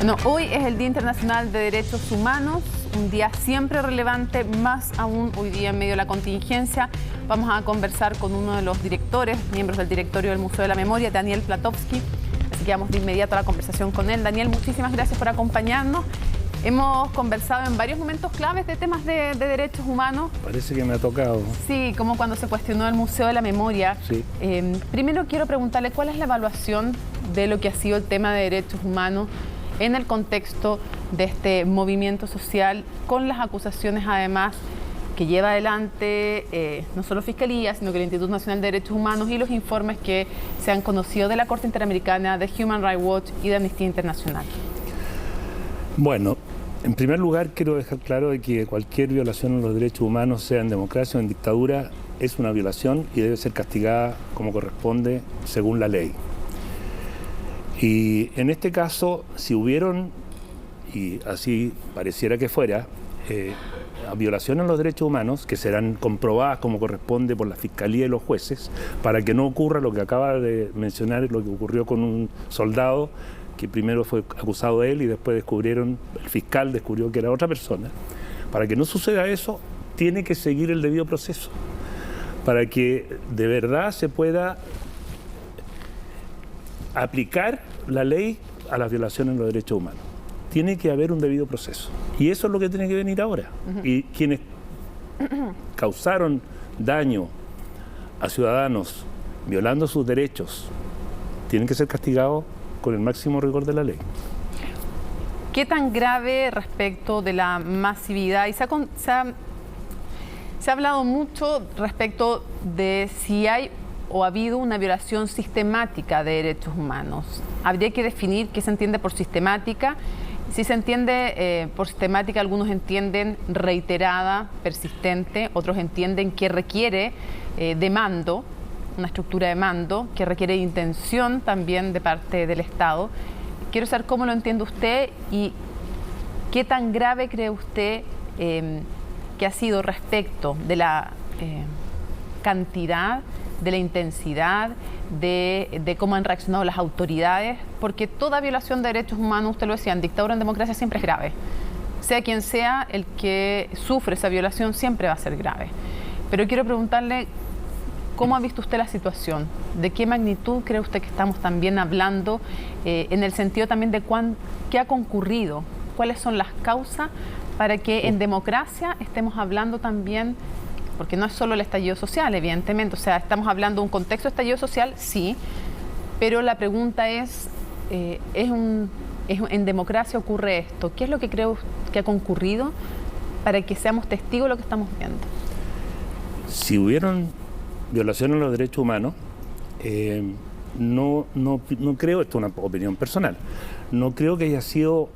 Bueno, hoy es el Día Internacional de Derechos Humanos, un día siempre relevante, más aún hoy día en medio de la contingencia. Vamos a conversar con uno de los directores, miembros del directorio del Museo de la Memoria, Daniel Platowski. Así que vamos de inmediato a la conversación con él. Daniel, muchísimas gracias por acompañarnos. Hemos conversado en varios momentos claves de temas de derechos humanos. Parece que me ha tocado. Sí, como cuando se cuestionó el Museo de la Memoria. Sí. Primero quiero preguntarle cuál es la evaluación de lo que ha sido el tema de derechos humanos en el contexto de este movimiento social, con las acusaciones además que lleva adelante no solo Fiscalía, sino que el Instituto Nacional de Derechos Humanos y los informes que se han conocido de la Corte Interamericana, de Human Rights Watch y de Amnistía Internacional. Bueno, en primer lugar quiero dejar claro de que cualquier violación de los derechos humanos, sea en democracia o en dictadura, es una violación y debe ser castigada como corresponde según la ley. Y en este caso, si hubieron, y así pareciera que fuera, violaciones a los derechos humanos, que serán comprobadas como corresponde por la Fiscalía y los jueces, para que no ocurra lo que acaba de mencionar, lo que ocurrió con un soldado, que primero fue acusado él y después el fiscal descubrió que era otra persona. Para que no suceda eso, tiene que seguir el debido proceso, para que de verdad se pueda aplicar la ley a las violaciones de los derechos humanos. Tiene que haber un debido proceso. Y eso es lo que tiene que venir ahora. Y quienes causaron daño a ciudadanos violando sus derechos tienen que ser castigados con el máximo rigor de la ley. ¿Qué tan grave respecto de la masividad? Y se ha hablado mucho respecto de si hay o ha habido una violación sistemática de derechos humanos. Habría que definir qué se entiende por sistemática. Si se entiende por sistemática, algunos entienden reiterada, persistente, otros entienden que requiere de mando, una estructura de mando, que requiere intención también de parte del Estado. Quiero saber cómo lo entiende usted y qué tan grave cree usted que ha sido respecto de la cantidad, de la intensidad, de cómo han reaccionado las autoridades, porque toda violación de derechos humanos, usted lo decía, en dictadura, en democracia siempre es grave. Sea quien sea el que sufre esa violación, siempre va a ser grave. Pero quiero preguntarle, ¿cómo ha visto usted la situación? ¿De qué magnitud cree usted que estamos también hablando en el sentido también de qué ha concurrido? ¿Cuáles son las causas para que en democracia estemos hablando también? Porque no es solo el estallido social, evidentemente. O sea, estamos hablando de un contexto de estallido social, sí, pero la pregunta es, ¿en democracia ocurre esto? ¿Qué es lo que creo que ha concurrido para que seamos testigos de lo que estamos viendo? Si hubieron violaciones a los derechos humanos, no creo, esto es una opinión personal, no creo que haya sido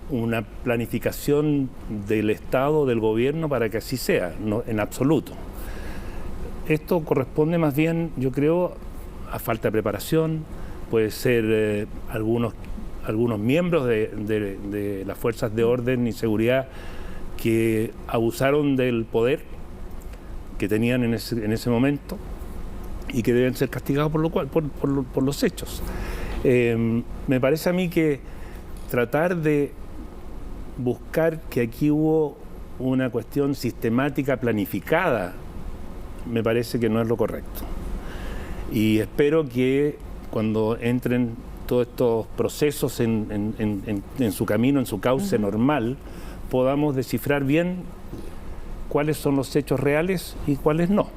una planificación del Estado, del gobierno, para que así sea, no, en absoluto. Esto corresponde más bien, yo creo, a falta de preparación, puede ser algunos miembros de las fuerzas de orden y seguridad que abusaron del poder que tenían en ese momento y que deben ser castigados por los hechos. Me parece a mí que tratar de buscar que aquí hubo una cuestión sistemática, planificada, me parece que no es lo correcto. Y espero que cuando entren todos estos procesos en su camino, en su cauce normal, podamos descifrar bien cuáles son los hechos reales y cuáles no.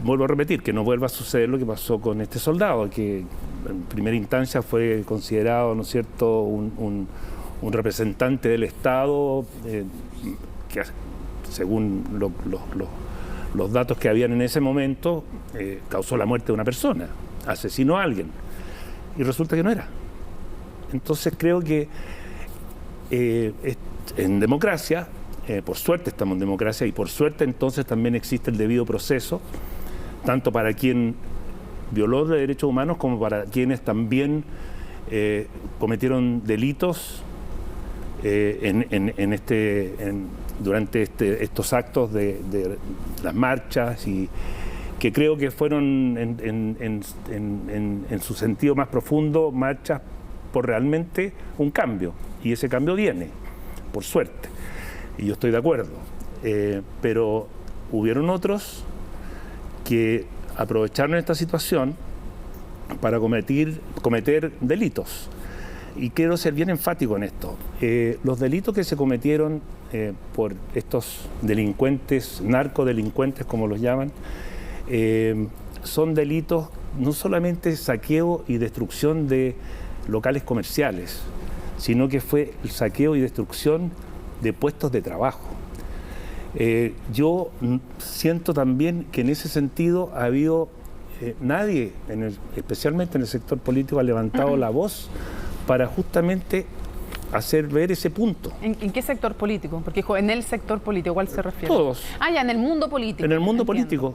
Vuelvo a repetir, que no vuelva a suceder lo que pasó con este soldado, que en primera instancia fue considerado, ¿no es cierto?, un representante del Estado que, según los datos que habían en ese momento, causó la muerte de una persona, asesinó a alguien, y resulta que no era. Entonces creo que en democracia, por suerte estamos en democracia, y por suerte entonces también existe el debido proceso, tanto para quien violó los derechos humanos como para quienes también cometieron delitos durante estos actos de las marchas, y que creo que fueron en su sentido más profundo marchas por realmente un cambio, y ese cambio viene, por suerte, y yo estoy de acuerdo, pero hubieron otros que aprovecharon esta situación para cometer delitos. Y quiero ser bien enfático en esto. Los delitos que se cometieron por estos delincuentes, narcodelincuentes como los llaman, son delitos no solamente saqueo y destrucción de locales comerciales, sino que fue el saqueo y destrucción de puestos de trabajo. Yo siento también que en ese sentido ha habido nadie, especialmente en el sector político, ha levantado la voz para justamente hacer ver ese punto. ¿En qué sector político? Porque dijo, en el sector político, ¿cuál se refiere? Todos. Ah, ya, en el mundo político. En el mundo político.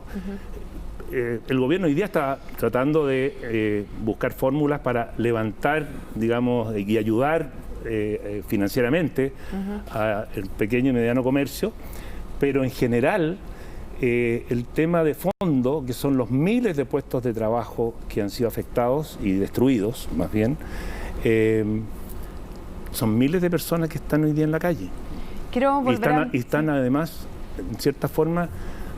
El gobierno hoy día está tratando de buscar fórmulas para levantar, digamos, y ayudar financieramente al pequeño y mediano comercio, pero en general el tema de fondo, que son los miles de puestos de trabajo que han sido afectados y destruidos, más bien, son miles de personas que están hoy día en la calle. Quiero volver y están además, en cierta forma,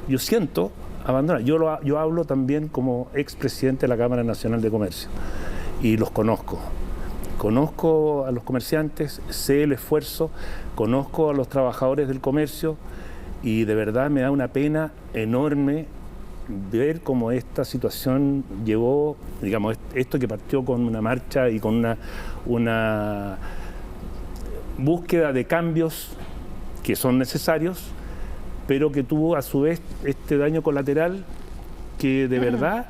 yo siento, abandonados. Yo hablo también como expresidente de la Cámara Nacional de Comercio y los conozco. Conozco a los comerciantes, sé el esfuerzo, conozco a los trabajadores del comercio y de verdad me da una pena enorme ver cómo esta situación llevó, digamos, esto que partió con una marcha y con una búsqueda de cambios que son necesarios, pero que tuvo a su vez este daño colateral que de verdad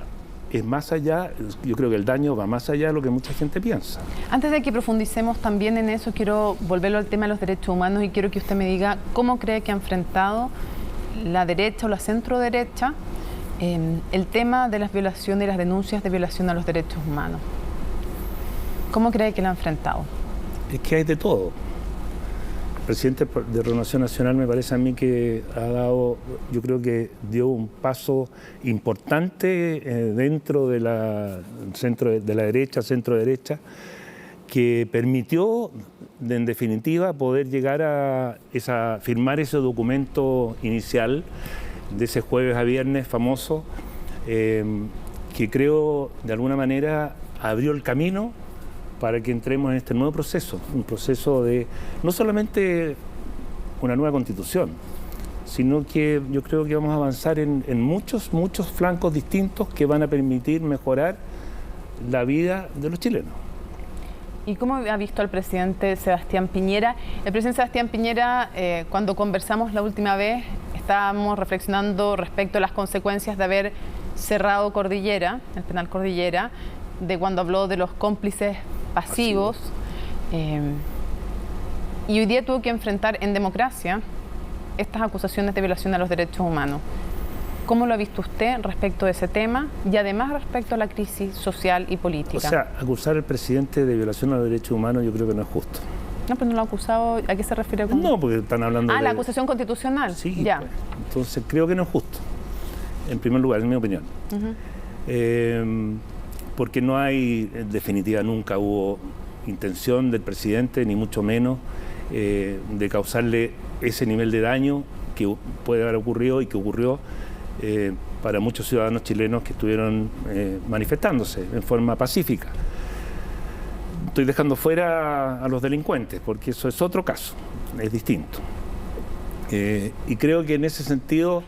es más allá, yo creo que el daño va más allá de lo que mucha gente piensa. Antes de que profundicemos también en eso, quiero volverlo al tema de los derechos humanos y quiero que usted me diga cómo cree que ha enfrentado la derecha o la centroderecha el tema de las violaciones y las denuncias de violación a los derechos humanos. ¿Cómo cree que la ha enfrentado? Es que hay de todo. El presidente de Renovación Nacional me parece a mí que ha dado, yo creo que dio un paso importante dentro de la derecha, centro derecha, que permitió, en definitiva, poder llegar a firmar ese documento inicial de ese jueves a viernes famoso, que creo de alguna manera abrió el camino para que entremos en este nuevo proceso, un proceso de no solamente una nueva constitución, sino que yo creo que vamos a avanzar en muchos flancos distintos que van a permitir mejorar la vida de los chilenos. ¿Y cómo ha visto al presidente Sebastián Piñera? El presidente Sebastián Piñera, cuando conversamos la última vez, estábamos reflexionando respecto a las consecuencias de haber cerrado Cordillera, el penal Cordillera, de cuando habló de los cómplices pasivos. Y hoy día tuvo que enfrentar en democracia estas acusaciones de violación a los derechos humanos. ¿Cómo lo ha visto usted respecto de ese tema y además respecto a la crisis social y política? O sea, acusar al presidente de violación a los derechos humanos yo creo que no es justo. No, pero no lo ha acusado. ¿A qué se refiere? No, porque están hablando de... la acusación constitucional. Sí, ya. Pues, entonces creo que no es justo, en primer lugar, en mi opinión. Porque no hay, en definitiva, nunca hubo intención del presidente, ni mucho menos, de causarle ese nivel de daño que puede haber ocurrido y que ocurrió para muchos ciudadanos chilenos que estuvieron manifestándose en forma pacífica. Estoy dejando fuera a los delincuentes, porque eso es otro caso, es distinto. Y creo que en ese sentido,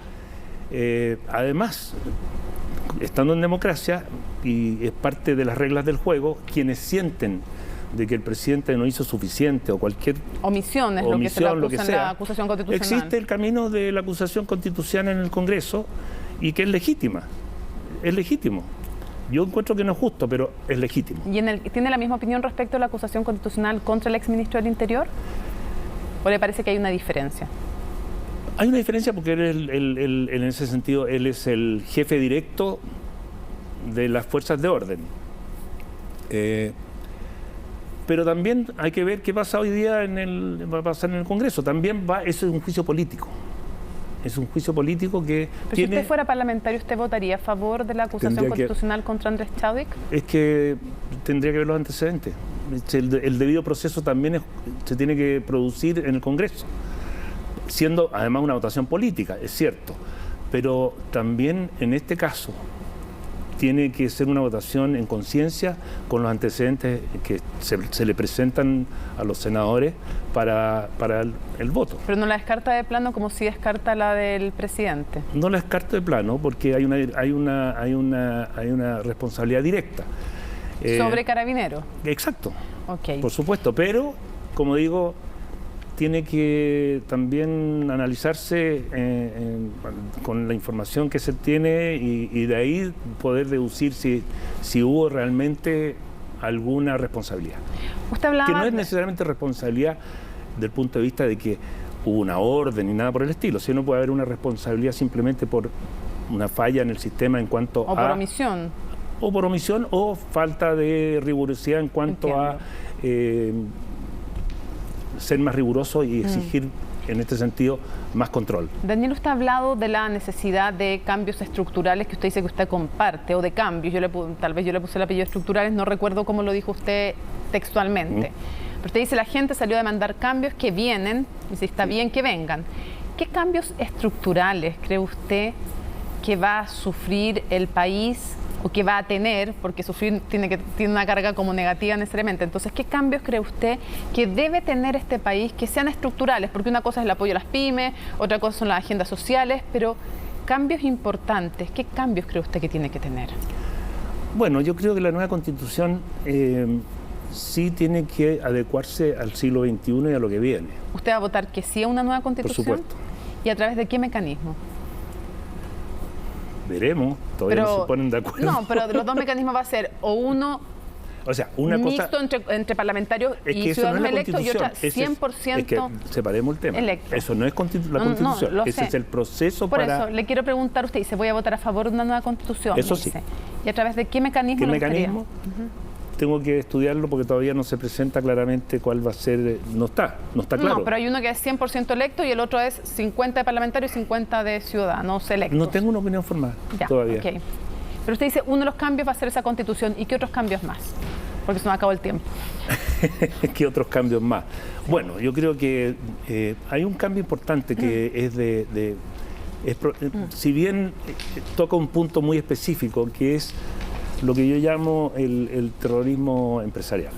además, estando en democracia, y es parte de las reglas del juego, quienes sienten de que el presidente no hizo suficiente o cualquier omisión es lo que se le acusa en la acusación constitucional. Existe el camino de la acusación constitucional en el Congreso y que es legítima, es legítimo. Yo encuentro que no es justo, pero es legítimo. ¿Y tiene la misma opinión respecto a la acusación constitucional contra el exministro del Interior? ¿O le parece que hay una diferencia? Hay una diferencia porque él, en ese sentido, él es el jefe directo de las fuerzas de orden. Pero también hay que ver qué pasa hoy día va a pasar en el Congreso. También eso es un juicio político. Es un juicio político que pero si usted fuera parlamentario, ¿usted votaría a favor de la acusación constitucional contra Andrés Chadwick? Es que tendría que ver los antecedentes. el debido proceso también se tiene que producir en el Congreso, siendo además una votación política, es cierto, pero también en este caso tiene que ser una votación en conciencia con los antecedentes que se le presentan a los senadores para el voto. Pero no la descarta de plano como si descarta la del presidente. No la descarto de plano porque hay una responsabilidad directa. ¿Sobre Carabineros? Exacto, Okay. por supuesto, pero como digo, tiene que también analizarse con la información que se tiene y de ahí poder deducir si hubo realmente alguna responsabilidad. Usted hablaba Que no es necesariamente responsabilidad del punto de vista de que hubo una orden ni nada por el estilo, sino puede haber una responsabilidad simplemente por una falla en el sistema en cuanto o por omisión. O por omisión o falta de rigurosidad en cuanto a ser más riguroso y exigir en este sentido más control. Daniel, usted ha hablado de la necesidad de cambios estructurales que usted dice que usted comparte, o de cambios. Tal vez yo le puse el apellido estructurales, no recuerdo cómo lo dijo usted textualmente. Pero usted dice la gente salió a demandar cambios que vienen, y si está bien que vengan. ¿Qué cambios estructurales cree usted que va a sufrir el país o que va a tener, porque sufrir tiene una carga como negativa necesariamente? Entonces, ¿qué cambios cree usted que debe tener este país que sean estructurales? Porque una cosa es el apoyo a las pymes, otra cosa son las agendas sociales, pero cambios importantes, ¿qué cambios cree usted que tiene que tener? Bueno, yo creo que la nueva Constitución sí tiene que adecuarse al siglo XXI y a lo que viene. ¿Usted va a votar que sí a una nueva Constitución? Por supuesto. ¿Y a través de qué mecanismo? Veremos, todavía no se ponen de acuerdo. No, pero de los dos mecanismos va a ser o uno mixto entre parlamentarios y ciudadanos electos y otra 100% es que separemos el tema. Electo. Eso no es la Constitución, no, ese es el proceso Por para... eso le quiero preguntar a usted, dice, voy a votar a favor de una nueva Constitución. Eso sí. ¿Y a través de qué mecanismo? ¿Qué mecanismo? Tengo que estudiarlo porque todavía no se presenta claramente cuál va a ser, no está claro. No, pero hay uno que es 100% electo y el otro es 50 de parlamentarios y 50 de ciudadanos electos. No tengo una opinión formada ya, todavía. Okay. Pero usted dice, uno de los cambios va a ser esa Constitución. ¿Y qué otros cambios más? Porque se nos acabó el tiempo. ¿Qué otros cambios más? Bueno, yo creo que hay un cambio importante que es si bien toca un punto muy específico, que es lo que yo llamo el terrorismo empresarial.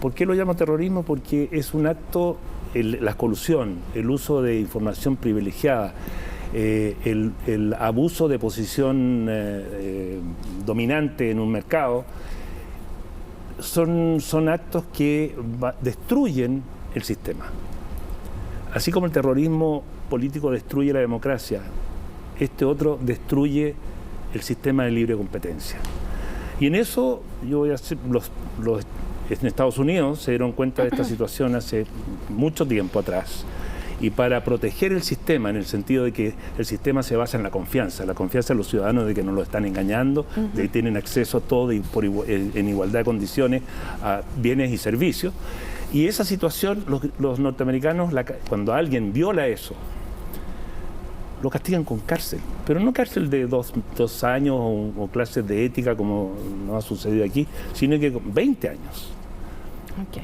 ¿Por qué lo llamo terrorismo? Porque es un acto, la colusión, el uso de información privilegiada, el abuso de posición dominante en un mercado, son actos que destruyen el sistema. Así como el terrorismo político destruye la democracia, este otro destruye el sistema de libre competencia. Y en eso yo voy a hacer, en Estados Unidos se dieron cuenta de esta situación hace mucho tiempo atrás. Y para proteger el sistema, en el sentido de que el sistema se basa en la confianza de los ciudadanos de que no lo están engañando, de que tienen acceso a todo y en igualdad de condiciones a bienes y servicios. Y esa situación, los norteamericanos, cuando alguien viola eso, lo castigan con cárcel, pero no cárcel de dos años o clases de ética como no ha sucedido aquí, sino que con 20 años. Ok.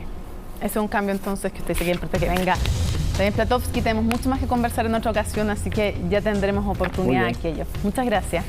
Ese es un cambio entonces que usted dice que importa que venga. Daniel Platovsky, tenemos mucho más que conversar en otra ocasión, así que ya tendremos oportunidad de aquello. Muchas gracias.